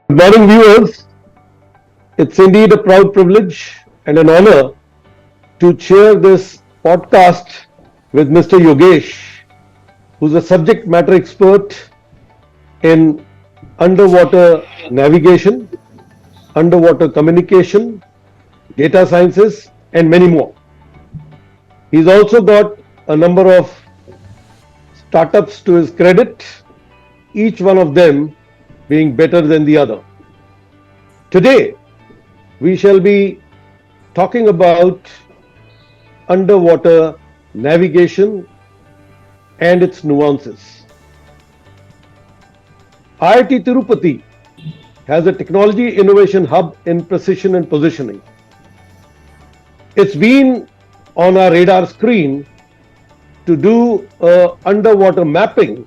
Good morning, viewers. It's indeed a proud privilege and an honor to chair this podcast with Mr. Yogesh, who's a subject matter expert in underwater navigation, underwater communication, data sciences, and many more. He's also got a number of startups to his credit, each one of them being better than the other. Today, we shall be talking about underwater navigation and its nuances. IIT Tirupati has a technology innovation hub in precision and positioning. It's been on our radar screen to do underwater mapping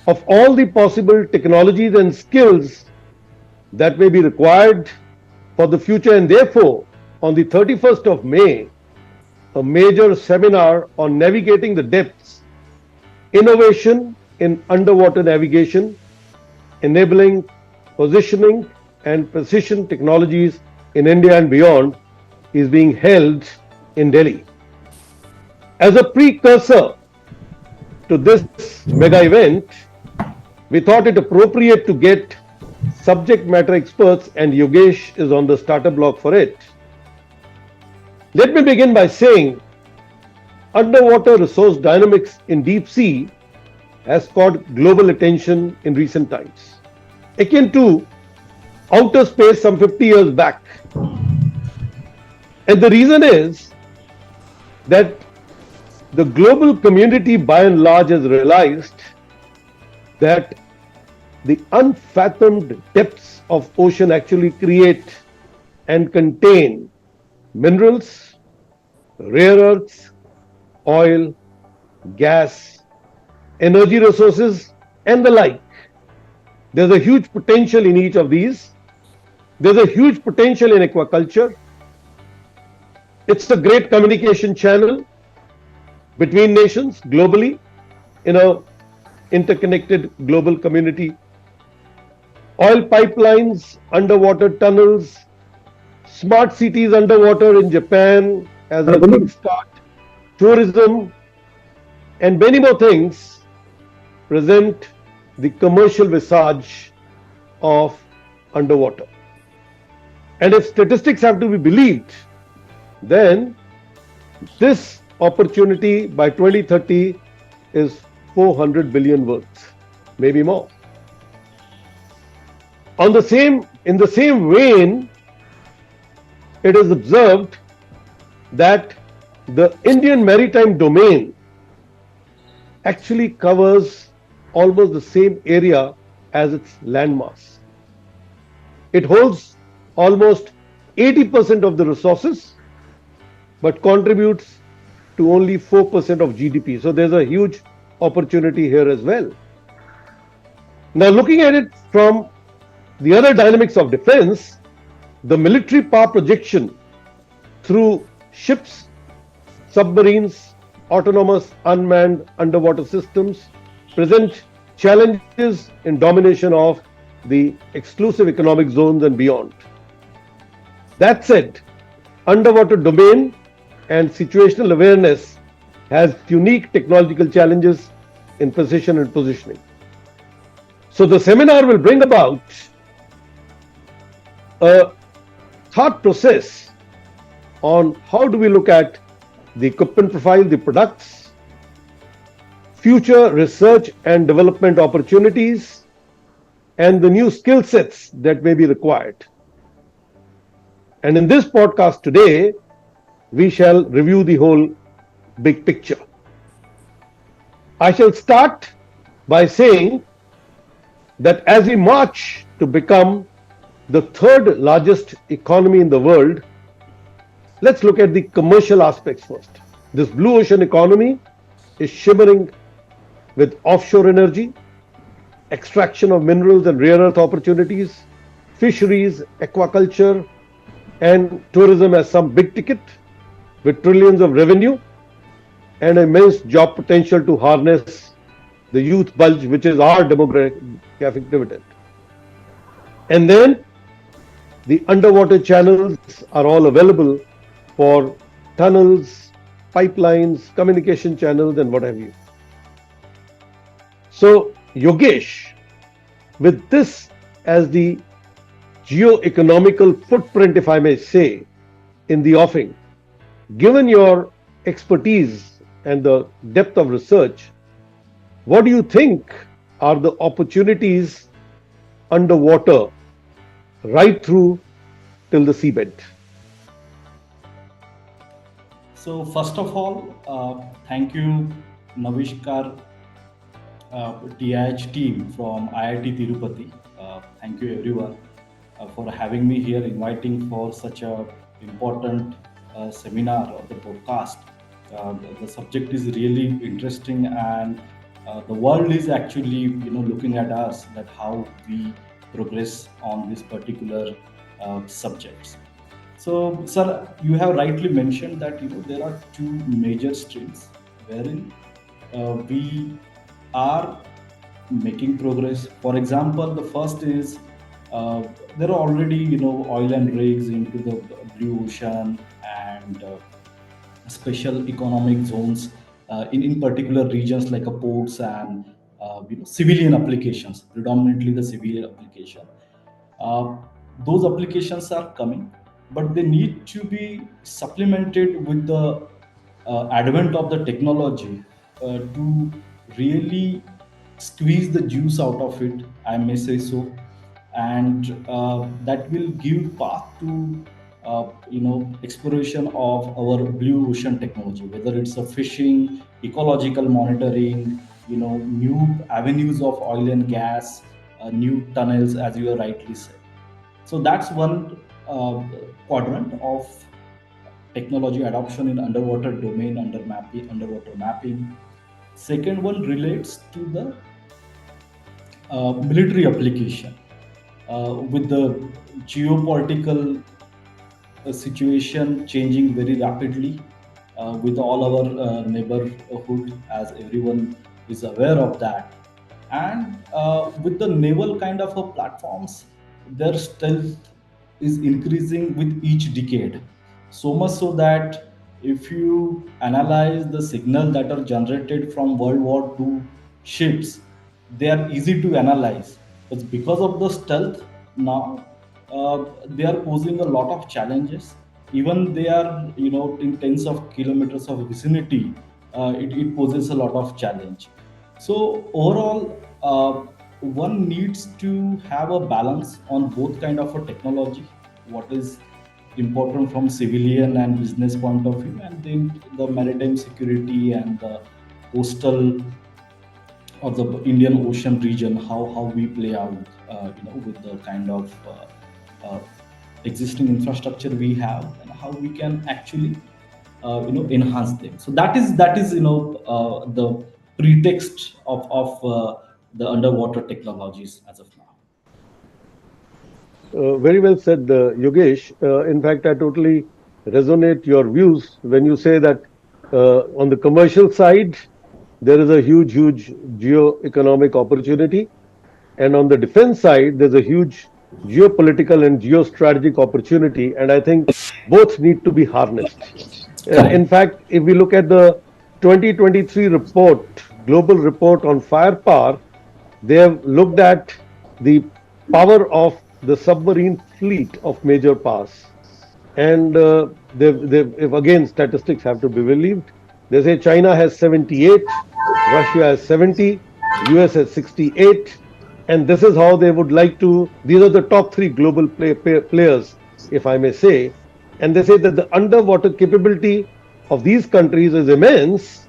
of all the possible technologies and skills that may be required for the future, and therefore on the 31st of May, a major seminar on navigating the depths, innovation in underwater navigation, enabling positioning and precision technologies in India and beyond is being held in Delhi. As a precursor to this mega event, we thought it appropriate to get subject matter experts, and Yogesh is on the starter block for it. Let me begin by saying underwater resource dynamics in deep sea has caught global attention in recent times, akin to outer space some 50 years back. And the reason is that the global community by and large has realized that the unfathomed depths of ocean actually create and contain minerals, rare earths, oil, gas, energy resources, and the like. There's a huge potential in each of these. There's a huge potential in aquaculture. It's a great communication channel between nations globally in an interconnected global community. Oil pipelines, underwater tunnels, smart cities underwater in Japan as a kickstart, tourism, and many more things present the commercial visage of underwater. And if statistics have to be believed, then this opportunity by 2030 is 400 billion worth, maybe more. In the same vein, it is observed that the Indian maritime domain actually covers almost the same area as its landmass. It holds almost 80% of the resources, but contributes to only 4% of GDP. So there's a huge opportunity here as well. Now, looking at it from the other dynamics of defense, the military power projection through ships, submarines, autonomous unmanned underwater systems present challenges in domination of the exclusive economic zones and beyond. That said, underwater domain and situational awareness has unique technological challenges in precision and positioning. So the seminar will bring about a thought process on how do we look at the equipment profile, the products, future research and development opportunities, and the new skill sets that may be required. And in this podcast today, we shall review the whole big picture. I shall start by saying that as we march to become the third largest economy in the world, let's look at the commercial aspects first. This blue ocean economy is shimmering with offshore energy, extraction of minerals and rare earth opportunities, fisheries, aquaculture, and tourism as some big ticket with trillions of revenue and immense job potential to harness the youth bulge, which is our demographic dividend. And then the underwater channels are all available for tunnels, pipelines, communication channels, and what have you. So, Yogesh, with this as the geo-economical footprint, if I may say, in the offing, given your expertise and the depth of research, what do you think are the opportunities underwater right through till the seabed? So first of all, thank you, Navishkar TIH team from IIT Tirupati. Thank you everyone for having me here, inviting for such a important seminar or the podcast. The subject is really interesting, and the world is actually looking at us that how we progress on this particular subjects. So, sir, you have rightly mentioned that there are two major streams wherein we are making progress. For example, the first is there are already oil and rigs into the blue ocean and special economic zones in particular regions like ports and civilian applications, predominantly the civilian application. Uh, those applications are coming, but they need to be supplemented with the advent of the technology to really squeeze the juice out of it, I may say so, and that will give path to exploration of our blue ocean technology, whether it's a fishing, ecological monitoring, new avenues of oil and gas, new tunnels, as you rightly said. So that's one quadrant of technology adoption in underwater domain, underwater mapping. Second one relates to the military application with the geopolitical situation changing very rapidly with all our neighborhood, as everyone is aware of that. And with the naval kind of platforms, their stealth is increasing with each decade. So much so that if you analyze the signal that are generated from World War II ships, they are easy to analyze. But because of the stealth now, they are posing a lot of challenges. Even they are, in tens of kilometers of vicinity, it poses a lot of challenge. So overall, one needs to have a balance on both kind of a technology. What is important from civilian and business point of view, and then the maritime security and the coastal or the Indian Ocean region, how we play out, with the kind of existing infrastructure we have, and how we can actually, enhance them. So that is the pretext of the underwater technologies as of now. Very well said, Yogesh. In fact, I totally resonate your views when you say that on the commercial side, there is a huge geo-economic opportunity. And on the defense side, there's a huge geopolitical and geostrategic opportunity. And I think both need to be harnessed. In Correct. fact, if we look at the 2023 report, global report on firepower, they have looked at the power of the submarine fleet of major powers. And if again statistics have to be believed, they say China has 78, Russia has 70, US has 68, and this is how they would like to. These are the top three global players, if I may say, and they say that the underwater capability of these countries is immense,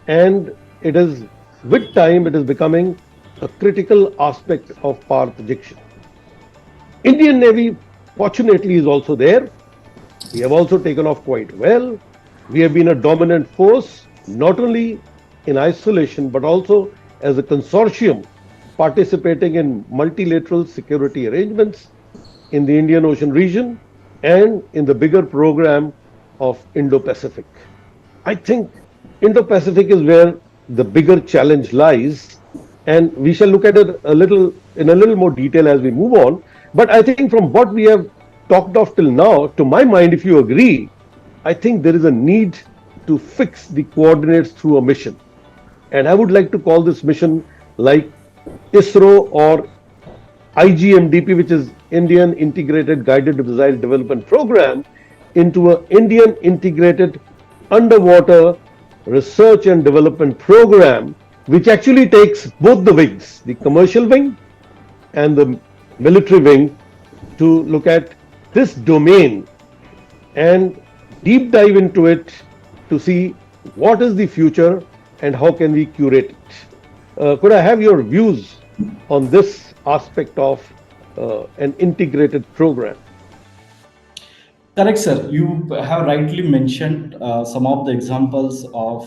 and it is with time it is becoming a critical aspect of power projection. Indian Navy, fortunately, is also there. We have also taken off quite well. We have been a dominant force, not only in isolation, but also as a consortium participating in multilateral security arrangements in the Indian Ocean region and in the bigger program of Indo-Pacific. I think Indo-Pacific is where the bigger challenge lies, and we shall look at it a little in a little more detail as we move on. But I think from what we have talked of till now, to my mind, if you agree, I think there is a need to fix the coordinates through a mission. And I would like to call this mission like ISRO or IGMDP, which is Indian Integrated Guided Missile Development Program, into an Indian Integrated Underwater Research and Development Program, which actually takes both the wings, the commercial wing and the military wing, to look at this domain and deep dive into it to see what is the future and how can we curate it. Could I have your views on this aspect of an integrated program? Correct, sir. You have rightly mentioned some of the examples of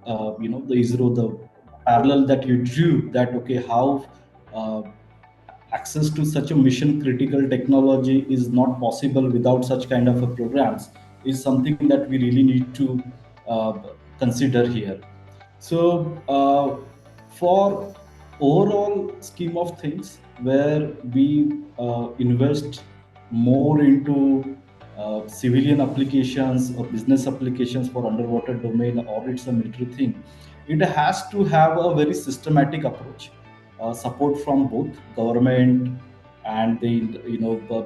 the ISRO, the parallel that you drew. That okay, how uh, access to such a mission critical technology is not possible without such kind of a programs is something that we really need to uh, consider here. So for overall scheme of things where we invest more into civilian applications or business applications for underwater domain, or it's a military thing, it has to have a very systematic approach, support from both government and the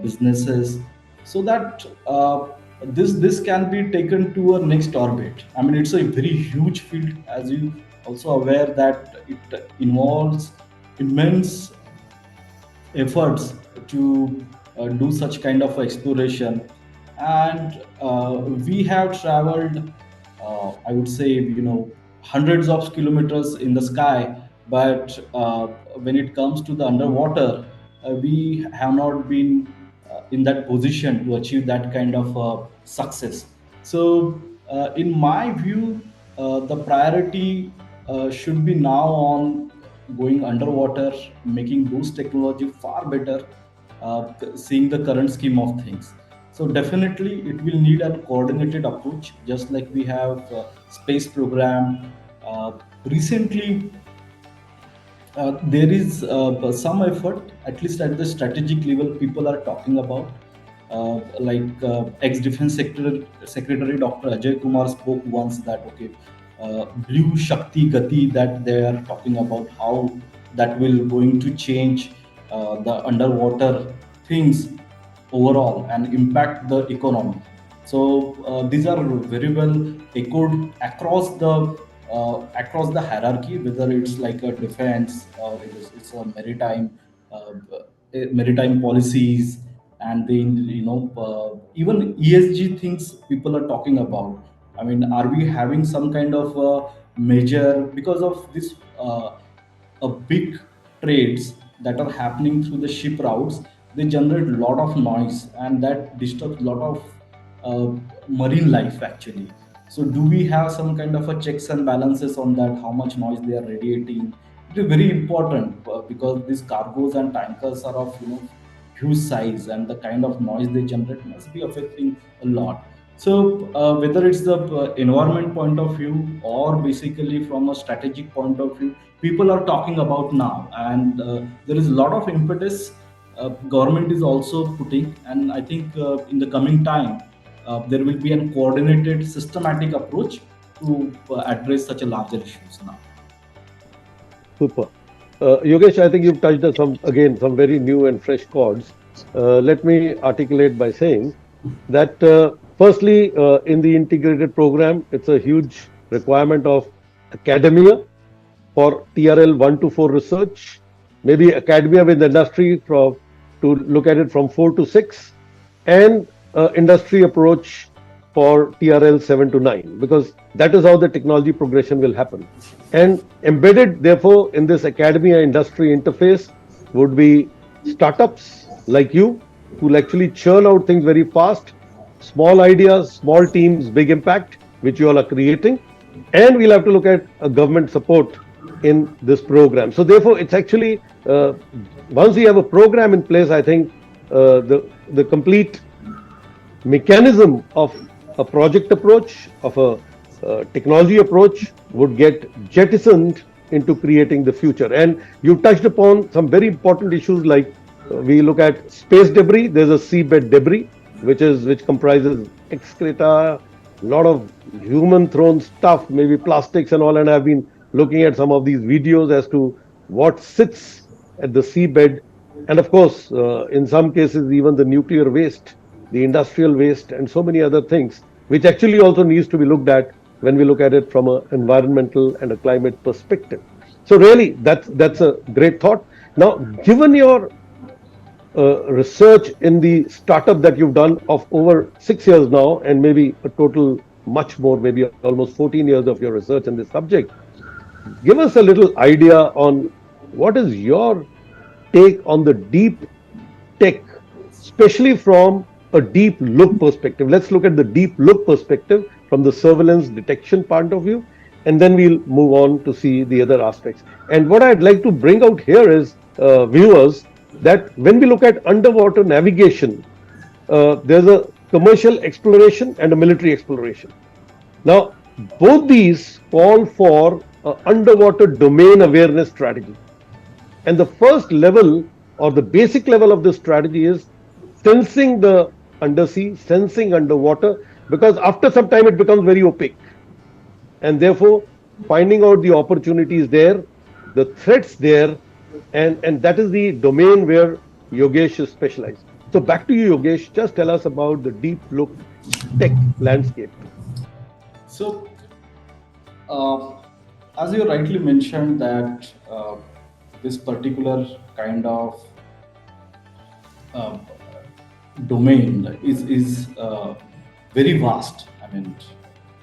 businesses, so that this can be taken to a next orbit. I mean, it's a very huge field, as you also aware that it involves immense efforts to do such kind of exploration. And we have traveled, I would say, hundreds of kilometers in the sky, but when it comes to the underwater, we have not been in that position to achieve that kind of success. So in my view, the priority should be now on going underwater, making those technology far better, seeing the current scheme of things. So definitely it will need a coordinated approach, just like we have space program. Recently, there is some effort, at least at the strategic level, people are talking about. Ex-defense secretary Dr. Ajay Kumar spoke once that okay, blue Shakti Gati, that they are talking about how that will going to change the underwater things overall and impact the economy. So these are very well echoed across the hierarchy, whether it's like a defense or it's a maritime policies, and then even ESG things people are talking about. I mean, are we having some kind of major, because of this big trades that are happening through the ship routes, they generate a lot of noise and that disturbs a lot of marine life actually. So do we have some kind of a checks and balances on that, how much noise they are radiating? It is very important because these cargoes and tankers are of huge size, and the kind of noise they generate must be affecting a lot. So whether it's the environment point of view or basically from a strategic point of view, people are talking about now, and there is a lot of impetus government is also putting, and I think in the coming time there will be a coordinated systematic approach to address such a larger issues now. Super. Yogesh, I think you've touched on some very new and fresh chords. Let me articulate by saying that firstly, in the integrated program, it's a huge requirement of academia for TRL 1 to 4 research, maybe academia with industry to look at it from 4 to 6, and industry approach for TRL 7 to 9, because that is how the technology progression will happen. And embedded, therefore, in this academia industry interface would be startups like you, who will actually churn out things very fast, small ideas, small teams, big impact, which you all are creating. And we'll have to look at government support in this program. So therefore, it's actually, once we have a program in place, I think the complete mechanism of a project approach, of a technology approach would get jettisoned into creating the future. And you touched upon some very important issues like we look at space debris. There's a seabed debris, which comprises excreta, a lot of human thrown stuff, maybe plastics and all. And I've been looking at some of these videos as to what sits at the seabed, and of course, in some cases, even the nuclear waste, the industrial waste, and so many other things, which actually also needs to be looked at when we look at it from an environmental and a climate perspective. So really, that's a great thought. Now, given your research in the startup that you've done of over 6 years now, and maybe a total much more, maybe almost 14 years of your research in this subject, give us a little idea on what is your take on the deep tech, especially from a deep look perspective. Let's look at the deep look perspective from the surveillance detection point of view, and then we'll move on to see the other aspects. And what I'd like to bring out here is, viewers, that when we look at underwater navigation, there's a commercial exploration and a military exploration. Now, both these call for underwater domain awareness strategy. And the first level or the basic level of this strategy is sensing the undersea, sensing underwater, because after some time it becomes very opaque. And therefore, finding out the opportunities there, the threats there, and that is the domain where Yogesh is specialized. So back to you, Yogesh. Just tell us about the deep look tech landscape. So, uh, as you rightly mentioned, that this particular kind of uh, domain is very vast. I mean,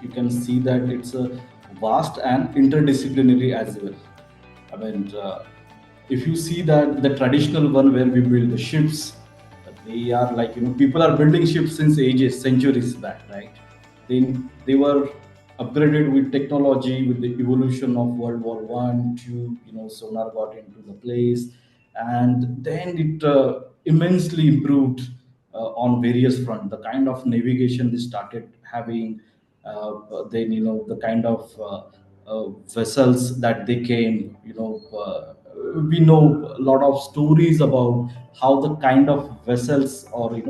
you can see that it's a vast and interdisciplinary as well. I mean, if you see that the traditional one where we build the ships, they are like, people are building ships since ages, centuries back, right? They were upgraded with technology, with the evolution of World War I, two. Sonar got into the place, and then it immensely improved on various fronts. The kind of navigation they started having, then the kind of vessels that they came. We know a lot of stories about how the kind of vessels, or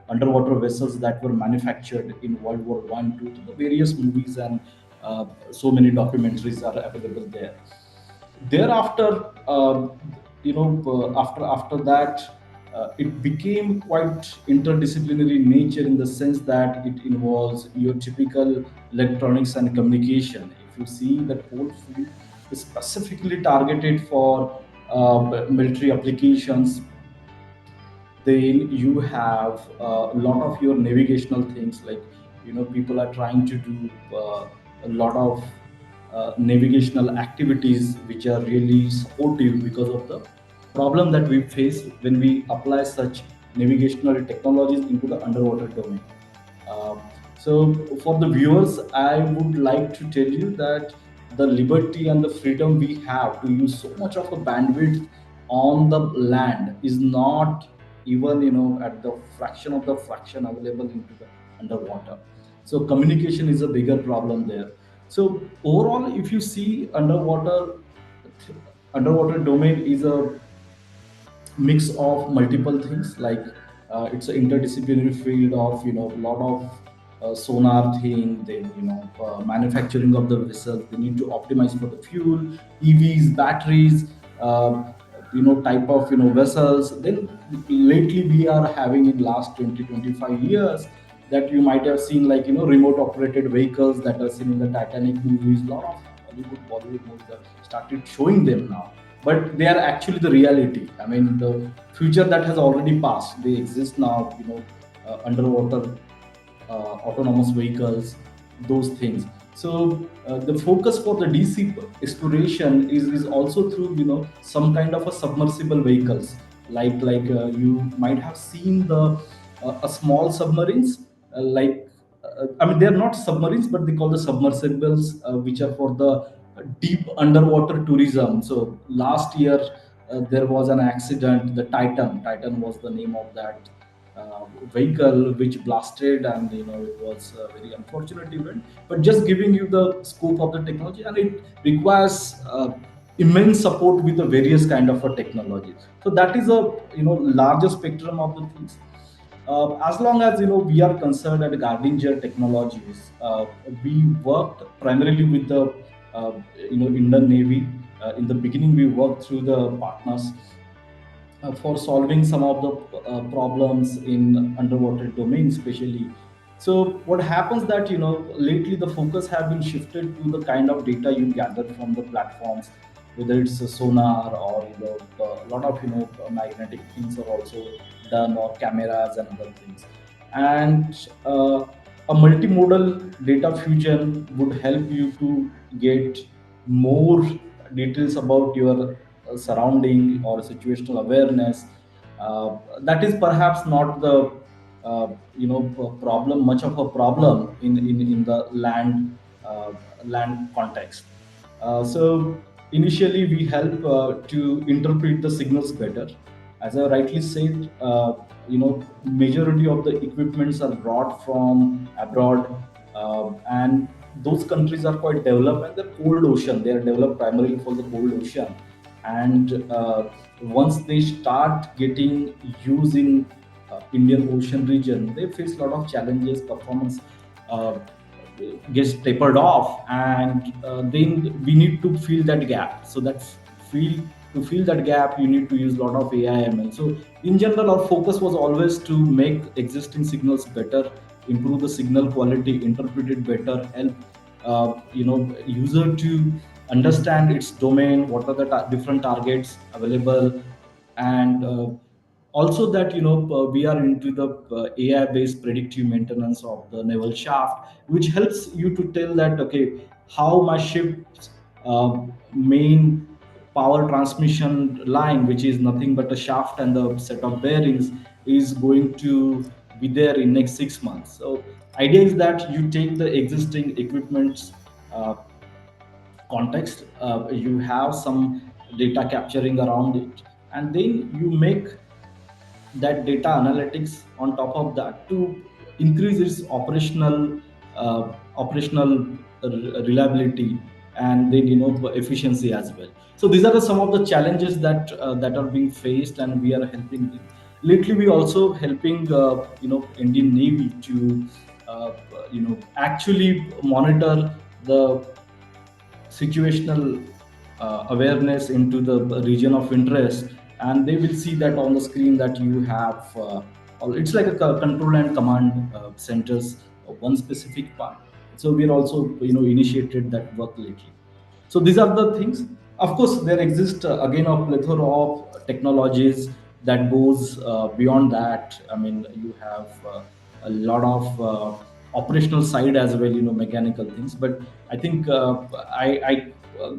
underwater vessels that were manufactured in World War I, II, the various movies and so many documentaries are available there. Thereafter, after that, it became quite interdisciplinary in nature, in the sense that it involves your typical electronics and communication. If you see, that whole field is specifically targeted for military applications. Then you have a lot of your navigational things, like people are trying to do a lot of navigational activities which are really supportive, because of the problem that we face when we apply such navigational technologies into the underwater domain. uh, so, for the viewers, I would like to tell you that the liberty and the freedom we have to use so much of a bandwidth on the land is not even, at the fraction of the fraction available into the underwater. So, communication is a bigger problem there. So, overall, if you see, underwater domain is a mix of multiple things, like it's an interdisciplinary field of a lot of sonar thing, then manufacturing of the vessels, they need to optimize for the fuel, EVs, batteries, uh, type of vessels. Then lately we are having, in last 20-25 years, that you might have seen, like remote operated vehicles that are seen in the Titanic movies. A lot of Hollywood, Bollywood movies have started showing them now, but they are actually the reality. I mean, the future that has already passed, they exist now. Underwater autonomous vehicles, those things. So the focus for the DC exploration is also through some kind of a submersible vehicles, like you might have seen the a small submarines, I mean, they are not submarines, but they call the submersibles, which are for the deep underwater tourism. So last year there was an accident. The Titan was the name of that vehicle, which blasted, and it was a very unfortunate event. But just giving you the scope of the technology, and it requires immense support with the various kind of technologies. So that is a larger spectrum of the things. As long as we are concerned at Gardinger Technologies, we worked primarily with the Indian Navy. In the beginning, we worked through the partners for solving some of the problems in underwater domain, especially. So what happens that lately the focus have been shifted to the kind of data you gather from the platforms, whether it's a sonar or a lot of magnetic things are also done, or cameras and other things. And a multimodal data fusion would help you to get more details about your surrounding or situational awareness. That is perhaps not the problem, much of a problem in the land context. So initially we help to interpret the signals better. As I rightly said, majority of the equipments are brought from abroad, and those countries are quite developed, and the cold ocean, they are developed primarily for the cold ocean. And once they start getting using Indian Ocean region, they face a lot of challenges. Performance uh, gets tapered off, and then we need to fill that gap. So that's fill to fill that gap, you need to use a lot of AI/ML. So in general, our focus was always to make existing signals better, improve the signal quality, interpret it better, help user to understand its domain, what are the different targets available. And also that we are into the AI based predictive maintenance of the naval shaft, which helps you to tell that, okay, how my ship's main power transmission line, which is nothing but a shaft and the set of bearings, is going to be there in next 6 months. So idea is that you take the existing equipments uh, context, you have some data capturing around it, and then you make that data analytics on top of that to increase its operational reliability, and then efficiency as well. So these are some of the challenges that are being faced, and we are helping them. Lately we also helping Indian Navy to actually monitor the situational awareness into the region of interest, and they will see that on the screen that you have it's like a control and command centers of one specific part. So we are also initiated that work lately. So these are the things. Of course there exist again a plethora of technologies that goes beyond that. I mean, you have a lot of operational side as well, mechanical things. But I think I'm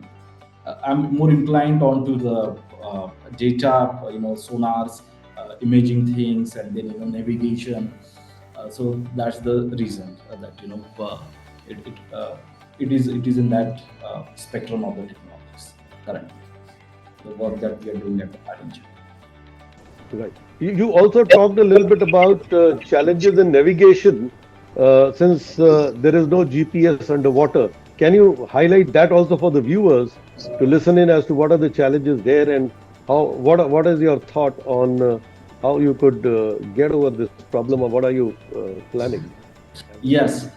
more inclined onto the data, sonars, imaging things, and then navigation. So that's the reason that it it, uh, it is in that spectrum of the technologies currently. The work that we are doing at the Parinja. Right. You also talked a little bit about challenges in navigation since there is no GPS underwater. Can you highlight that also for the viewers to listen in as to what are the challenges there, and what is your thought on how you could get over this problem, or what are you planning? Yes.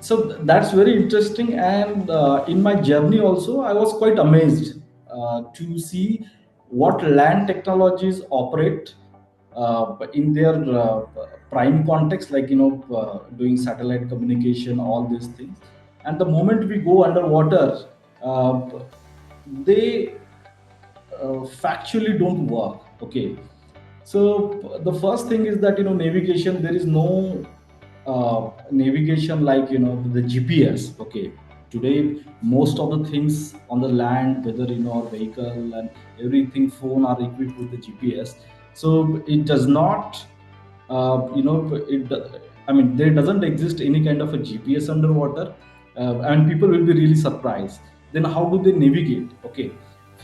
So that's very interesting. And in my journey also, I was quite amazed to see what land technologies operate in their prime context, like doing satellite communication, all these things. And the moment we go underwater, uh, they factually don't work. Okay, so the first thing is that navigation. There is no navigation like the GPS. Okay, today most of the things on the land, whether our vehicle and everything, phone, are equipped with the GPS. So it does not, it. I mean, there doesn't exist any kind of a GPS underwater, and people will be really surprised. Then how do they navigate? Okay,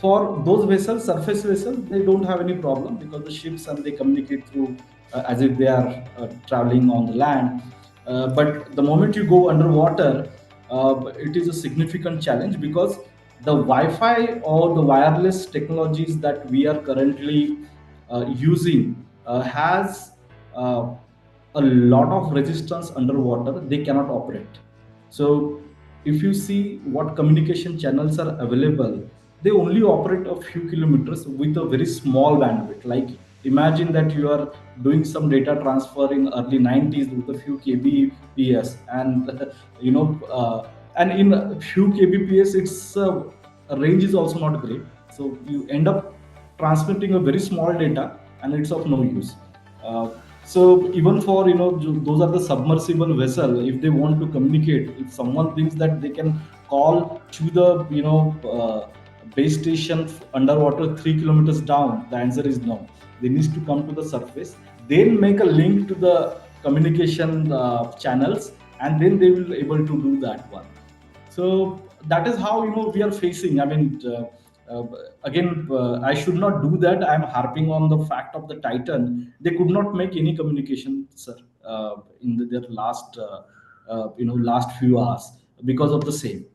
for those vessels, surface vessels, they don't have any problem because the ships and they communicate through as if they are traveling on the land. But the moment you go underwater, it is a significant challenge because the Wi-Fi or the wireless technologies that we are currently using has uh, a lot of resistance underwater. They cannot operate. So if you see what communication channels are available, they only operate a few kilometers with a very small bandwidth. Like imagine that you are doing some data transfer in early 90s with a few kbps, and and in a few kbps, its range is also not great. So you end up transmitting a very small data, and it's of no use. uh, so even for those are the submersible vessel, if they want to communicate, if someone thinks that they can call to the base station underwater 3 kilometers down, the answer is no. They need to come to the surface, then make a link to the communication channels, and then they will able to do that one. So that is how we are facing. I mean, uh, again, I should not do that. I'm harping on the fact of the Titan. They could not make any communication, sir, in their last last few hours because of the same.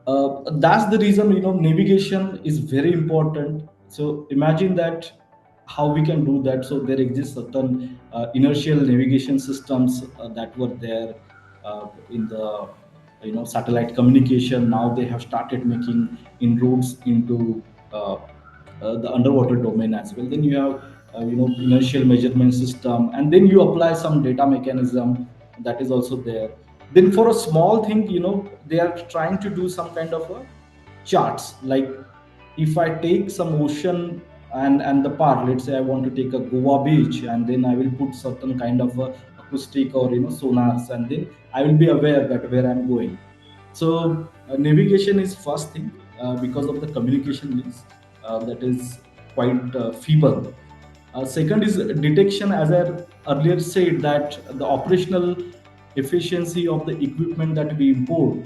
uh, that's the reason navigation is very important. So imagine that how we can do that. So there exist certain inertial navigation systems that were there in the satellite communication. Now they have started making inroads into the underwater domain as well. Then you have inertial measurement system, and then you apply some data mechanism that is also there. Then for a small thing, they are trying to do some kind of a charts. Like if I take some ocean and the part, let's say I want to take a Goa beach, and then I will put certain kind of a acoustic or sonars, and then I will be aware that where I'm going. So navigation is first thing, because of the communication needs that is quite feeble. Second is detection. As I earlier said, that the operational efficiency of the equipment that we import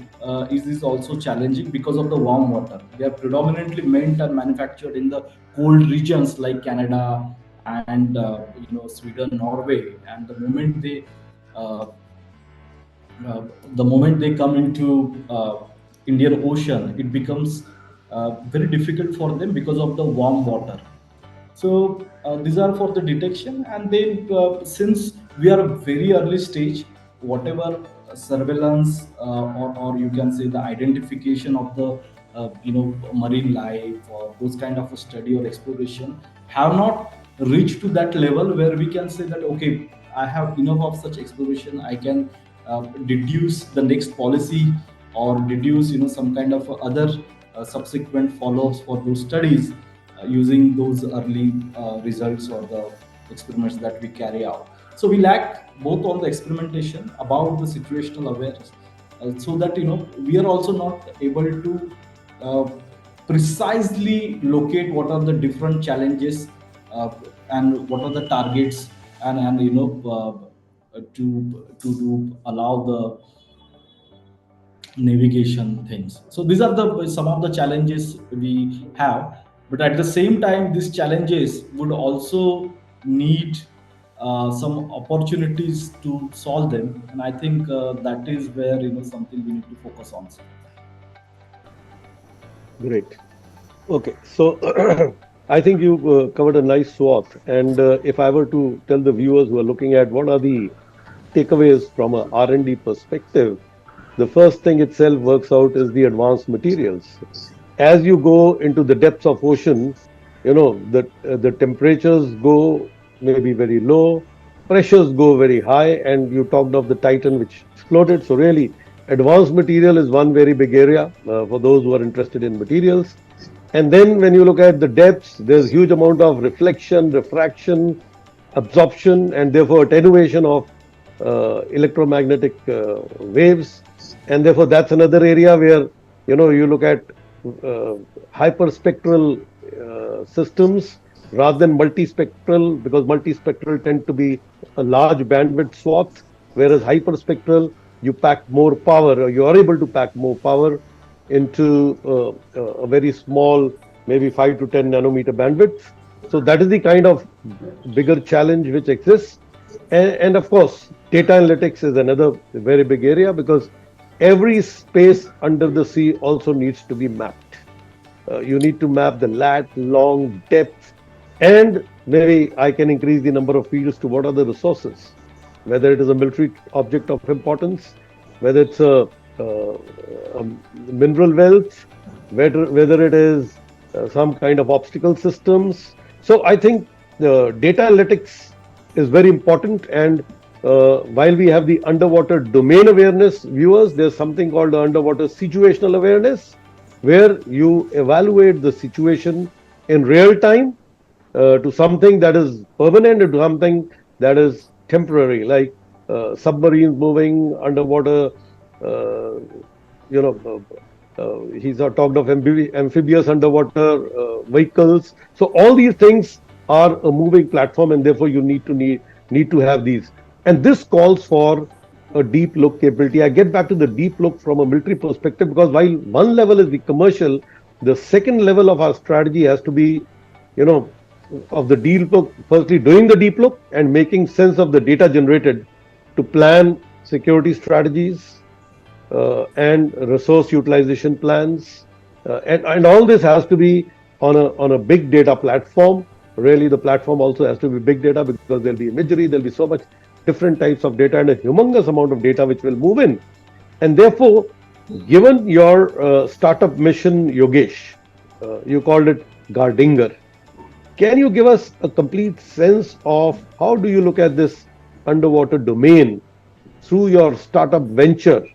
is also challenging because of the warm water. They are predominantly meant and manufactured in the cold regions like Canada and Sweden, Norway. And uh, the moment they come into Indian Ocean, it becomes very difficult for them because of the warm water. So these are for the detection, and then since we are a very early stage, whatever surveillance or you can say the identification of the marine life or those kind of a study or exploration have not reached to that level where we can say that okay, I have enough of such exploration. I can deduce the next policy or deduce some kind of other subsequent follow-ups for those studies using those early results or the experiments that we carry out. So we lack both on the experimentation about the situational awareness, so that we are also not able to uh, precisely locate what are the different challenges uh, and what are the targets, and to allow the navigation things. So these are the some of the challenges we have, but at the same time these challenges would also need some opportunities to solve them, and I think that is where something we need to focus on. Great. Okay, so I think you covered a nice swath. And if I were to tell the viewers who are looking at what are the takeaways from a R&D perspective, the first thing itself works out is the advanced materials. As you go into the depths of ocean, the temperatures go maybe very low, pressures go very high, and you talked of the Titan which exploded. So really, advanced material is one very big area for those who are interested in materials. And then when you look at the depths, there's huge amount of reflection, refraction, absorption, and therefore attenuation of electromagnetic waves. And therefore, that's another area where you look at uh, hyperspectral systems rather than multispectral, because multispectral tend to be a large bandwidth swath, whereas hyperspectral, you pack more power, or you are able to pack more power into a very small, maybe 5 to 10 nanometer bandwidth. So that is the kind of bigger challenge which exists. And of course, data analytics is another very big area, because every space under the sea also needs to be mapped. You need to map the lat, long, depth, and maybe I can increase the number of fields to what are the resources, whether it is a military object of importance, whether it's a mineral wealth, whether it is some kind of obstacle systems. So I think the data analytics is very important. And while we have the underwater domain awareness viewers, there's something called the underwater situational awareness, where you evaluate the situation in real time to something that is permanent and to something that is temporary, like submarines moving underwater. Uh, he's talked of amphibious underwater vehicles. So all these things are a moving platform, and therefore you need to have these. And this calls for a deep look capability. I get back to the deep look from a military perspective, because while one level is the commercial, the second level of our strategy has to be, you know, of the deep look. Firstly, doing the deep look and making sense of the data generated to plan security strategies and resource utilization plans. And all this has to be on a big data platform. Really, the platform also has to be big data, because there'll be imagery, there'll be so much different types of data and a humongous amount of data which will move in. And therefore, given your startup mission, Yogesh, you called it Gardinger. Can you give us a complete sense of how do you look at this underwater domain through your startup venture?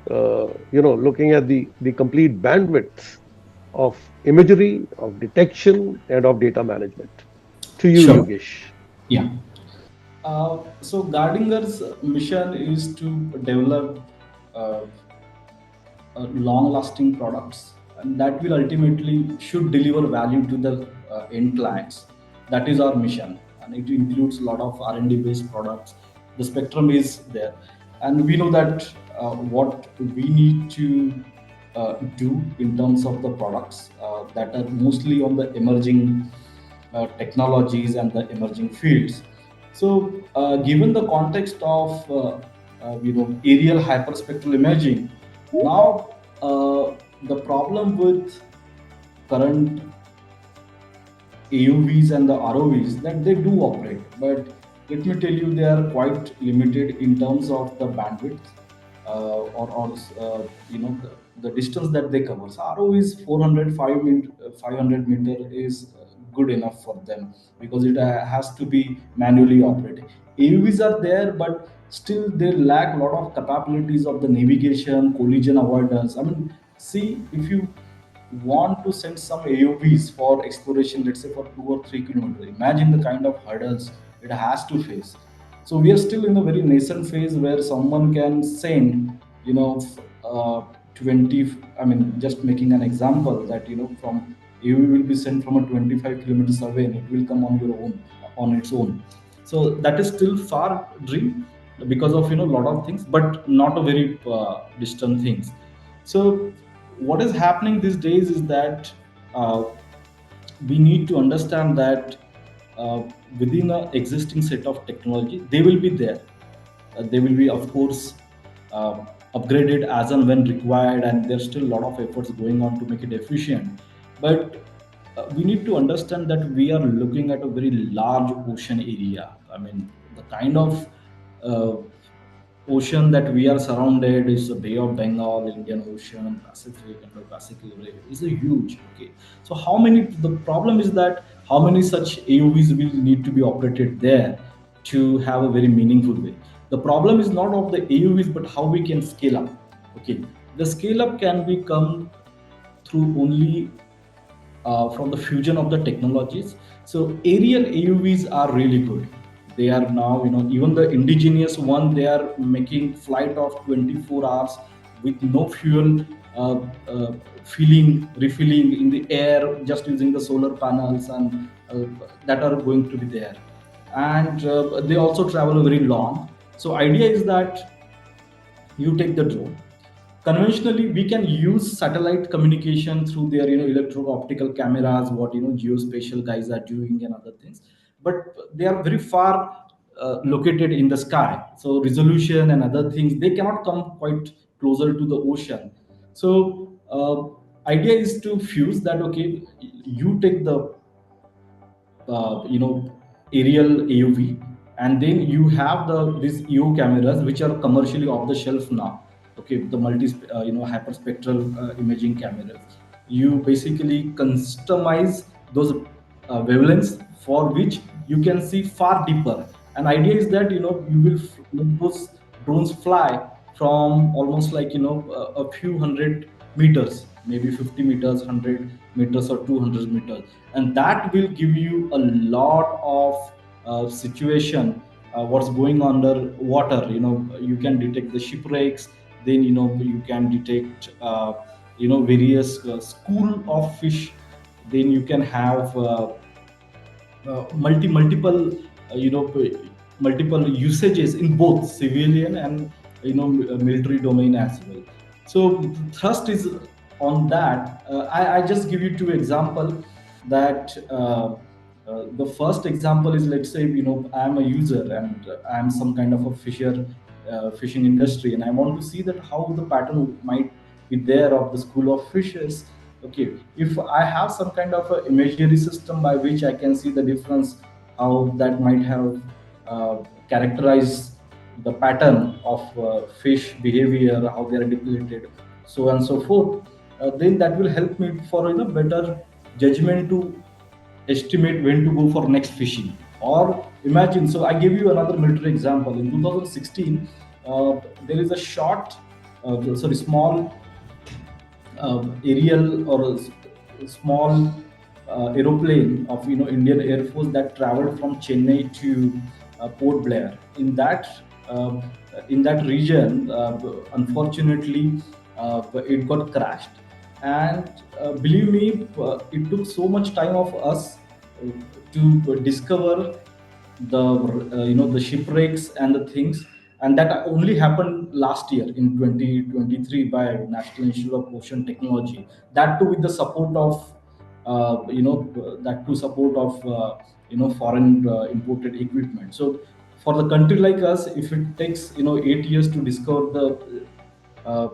Looking at the complete bandwidth of imagery, of detection, and of data management. To you, Sure. Yogesh. Yeah. So Gardinger's mission is to develop uh, long-lasting products, and that will ultimately should deliver value to the end clients. That is our mission, and it includes a lot of R&D based products. The spectrum is there, and we know that what we need to do in terms of the products that are mostly on the emerging technologies and the emerging fields. So, given the context of aerial hyperspectral imaging, now the problem with current AUVs and the ROVs that they do operate, but let me tell you, they are quite limited in terms of the bandwidth or the distance that they cover. So ROV is 500 meter is good enough for them because it has to be manually operated. AUVs are there, but still they lack a lot of capabilities of the navigation, collision avoidance. I mean, see, if you want to send some AUVs for exploration, let's say for 2 or 3 kilometers, imagine the kind of hurdles it has to face. So we are still in a very nascent phase where someone can send, 20. I mean, just making an example that from AUV will be sent from a 25 kilometers away, and it will come on your own on its own. So that is still far dream because of a lot of things, but not a very distant things. So what is happening these days is that uh, we need to understand that uh, within an existing set of technology they will be there. They will be, of course, uh, upgraded as and when required, and there's still a lot of efforts going on to make it efficient. But we need to understand that we are looking at a very large ocean area. I mean, the kind of uh, ocean that we are surrounded is the Bay of Bengal, Indian Ocean, Pacific, Indo-Pacific is a huge. Okay, so how many? The problem is that how many such AUVs will need to be operated there to have a very meaningful way. The problem is not of the AUVs, but how we can scale up. Okay, the scale up can be come through only from the fusion of the technologies. So aerial AUVs are really good. They are now, even the indigenous one, they are making flight of 24 hours with no fuel, uh, uh, refilling in the air, just using the solar panels and that are going to be there. And they also travel very long. So idea is that you take the drone. Conventionally we can use satellite communication through their electro optical cameras, what geospatial guys are doing and other things, but they are very far located in the sky, so resolution and other things they cannot come quite closer to the ocean. So idea is to fuse that. Okay, you take the aerial AUV, and then you have these EO cameras which are commercially off the shelf now. Okay, the multi hyperspectral imaging cameras. You basically customize those wavelengths for which you can see far deeper. And idea is that you will let those drones fly from almost like a few hundred meters, maybe 50 meters, 100 meters, or 200 meters, and that will give you a lot of situation, what's going under water. You can detect the shipwrecks. Then you can detect various school of fish. Then you can have multiple multiple usages in both civilian and military domain as well. So thrust is on that. I just give you two example that the first example is, let's say I'm a user, and I'm some kind of a fishing industry, and I want to see that how the pattern might be there of the school of fishes. Okay, if I have some kind of a imagery system by which I can see the difference, how that might have characterized the pattern of fish behavior, how they are depleted, so on and so forth, then that will help me for better judgment to estimate when to go for next fishing. Or imagine, so I give you another military example. In 2016, there is a small aerial or a small aeroplane of Indian Air Force that traveled from Chennai to Port Blair. In that region, unfortunately, it got crashed, and believe me, it took so much time of us to discover the shipwrecks and the things, and that only happened last year in 2023 by National Institute of Ocean Technology. That too with the support of foreign imported equipment. So for the country like us, if it takes 8 years to discover the uh,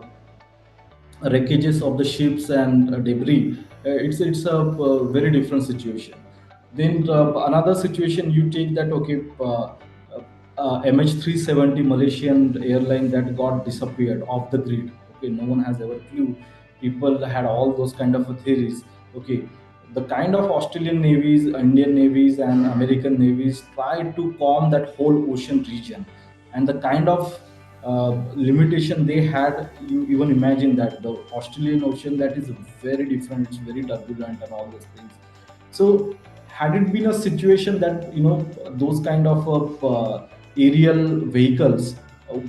wreckages of the ships and debris, it's a very different situation. Then another situation you take that. Okay, MH370 Malaysian airline that got disappeared off the grid. Okay, no one has ever clue. People had all those kind of theories. Okay, the kind of Australian navies, Indian navies, and American navies tried to calm that whole ocean region, and the kind of limitation they had, you even imagine that the Australian Ocean, that is very different, it's very turbulent and all those things. So had it been a situation that those kind of aerial vehicles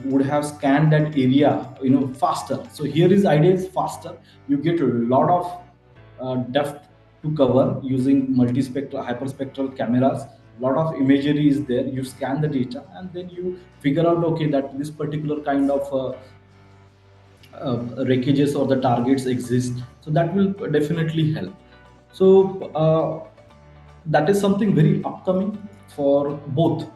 would have scanned that area faster. So here is idea is faster. You get a lot of depth to cover using multispectral hyperspectral cameras. A lot of imagery is there. You scan the data, and then you figure out, okay, that this particular kind of wreckages or the targets exist. So that will definitely help. So that is something very upcoming for both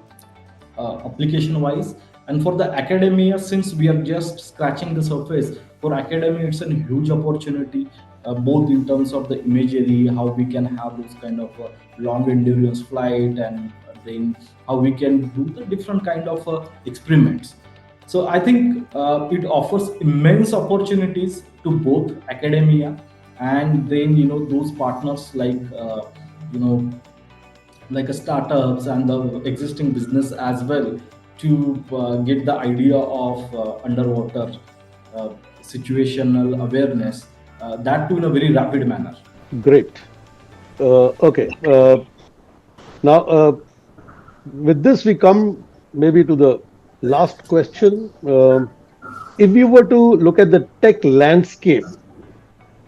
application wise and for the academia. Since we are just scratching the surface, for academia it's a huge opportunity, both in terms of the imagery, how we can have this kind of long endurance flight, and then how we can do the different kind of experiments. So I think it offers immense opportunities to both academia and then those partners you know like startups and the existing business as well, to get the idea of underwater situational awareness, that too in a very rapid manner. Great. Okay. Now, with this, we come maybe to the last question. If you were to look at the tech landscape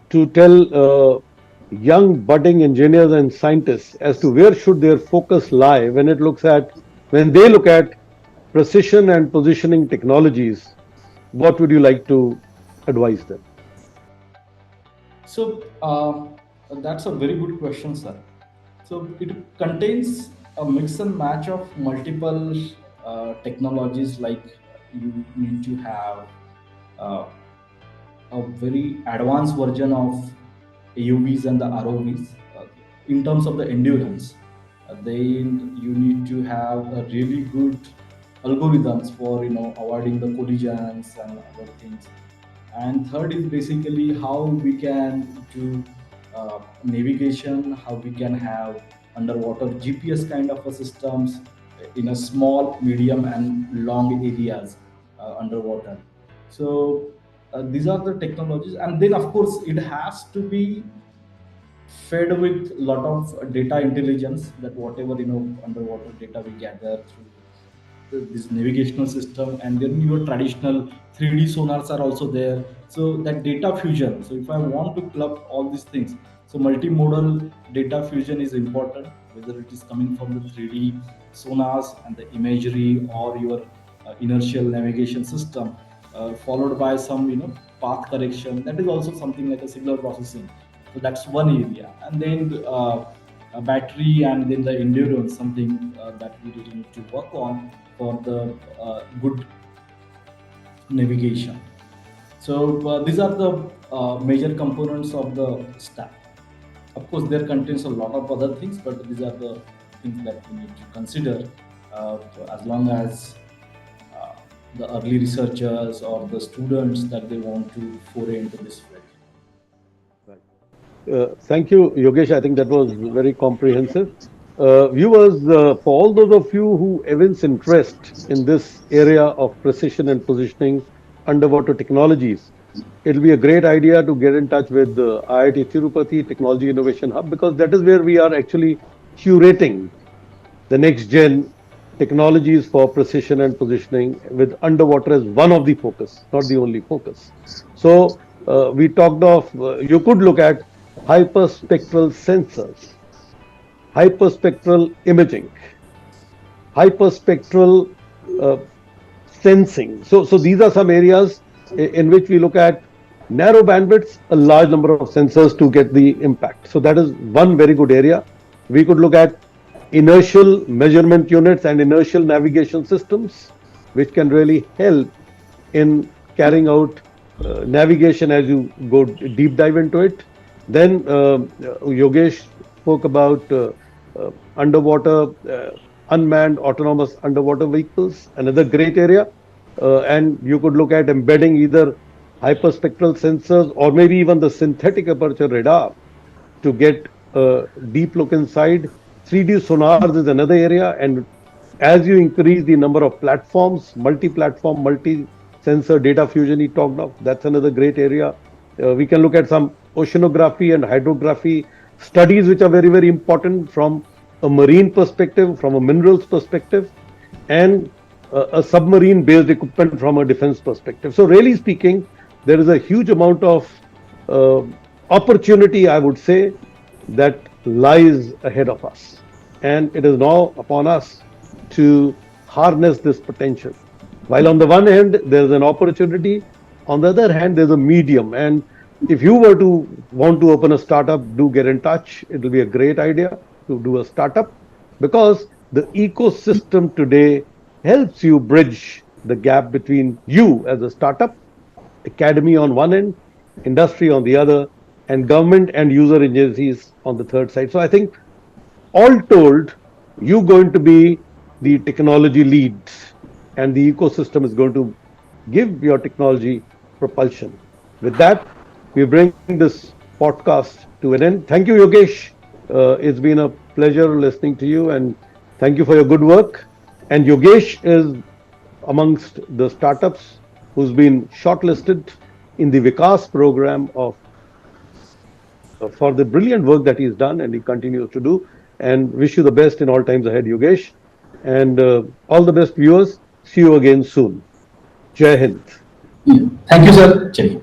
to tell young budding engineers and scientists as to where should their focus lie when they look at precision and positioning technologies, what would you like to advise them? So that's a very good question, sir. So it contains a mix and match of multiple technologies. Like you need to have a very advanced version of AUVs and the ROVs in terms of the endurance. Then you need to have a really good algorithms for avoiding the collisions and other things. And third is basically how we can do navigation, how we can have underwater GPS kind of a systems in a small, medium, and long areas underwater. So these are the technologies, and then of course it has to be fed with a lot of data intelligence, that whatever underwater data we gather through this navigational system, and then your traditional 3D sonars are also there. So that data fusion, so if I want to club all these things, so multimodal data fusion is important, whether it is coming from the 3D sonars and the imagery, or your inertial navigation system, followed by some path correction. That is also something like a signal processing. So that's one area. And then a battery, and then the endurance, something that we really need to work on for the good navigation. So these are the major components of the stack. Of course, there contains a lot of other things, but these are the things that we need to consider as long as uh, the early researchers or the students that they want to foray into this field. Thank you, Yogesh. I think that was very comprehensive. Viewers, for all those of you who evince interest in this area of precision and positioning underwater technologies, it'll be a great idea to get in touch with the IIT Tirupati Technology Innovation Hub, because that is where we are actually curating the next gen technologies for precision and positioning, with underwater as one of the focus, not the only focus. So we talked of, you could look at hyperspectral sensors, hyperspectral imaging, hyperspectral uh, sensing. So these are some areas in which we look at narrow bandwidths, a large number of sensors to get the impact. So that is one very good area. We could look at inertial measurement units and inertial navigation systems, which can really help in carrying out navigation as you go deep dive into it. Then Yogesh spoke about underwater unmanned autonomous underwater vehicles, another great area. And you could look at embedding either hyperspectral sensors or maybe even the synthetic aperture radar to get a deep look inside. 3D sonars is another area, and as you increase the number of platforms, multi-platform, multi-sensor data fusion he talked of, that's another great area. We can look at some oceanography and hydrography studies, which are very, very important from a marine perspective, from a minerals perspective, and a submarine-based equipment from a defense perspective. So really speaking, there is a huge amount of uh, opportunity, I would say, that lies ahead of us. And it is now upon us to harness this potential. While on the one hand, there's an opportunity, on the other hand, there's a medium. And if you were to want to open a startup, do get in touch. It will be a great idea to do a startup, because the ecosystem today helps you bridge the gap between you as a startup, academy on one end, industry on the other, and government and user agencies on the third side. So I think all told, you're going to be the technology leads, and the ecosystem is going to give your technology propulsion. With that, we bring this podcast to an end. Thank you, Yogesh. It's been a pleasure listening to you, and thank you for your good work. And Yogesh is amongst the startups who's been shortlisted in the Vikas program of for the brilliant work that he's done and he continues to do. And wish you the best in all times ahead, Yogesh. And all the best, viewers. See you again soon. Jai Hind. Yeah. Thank you, sir. Jai.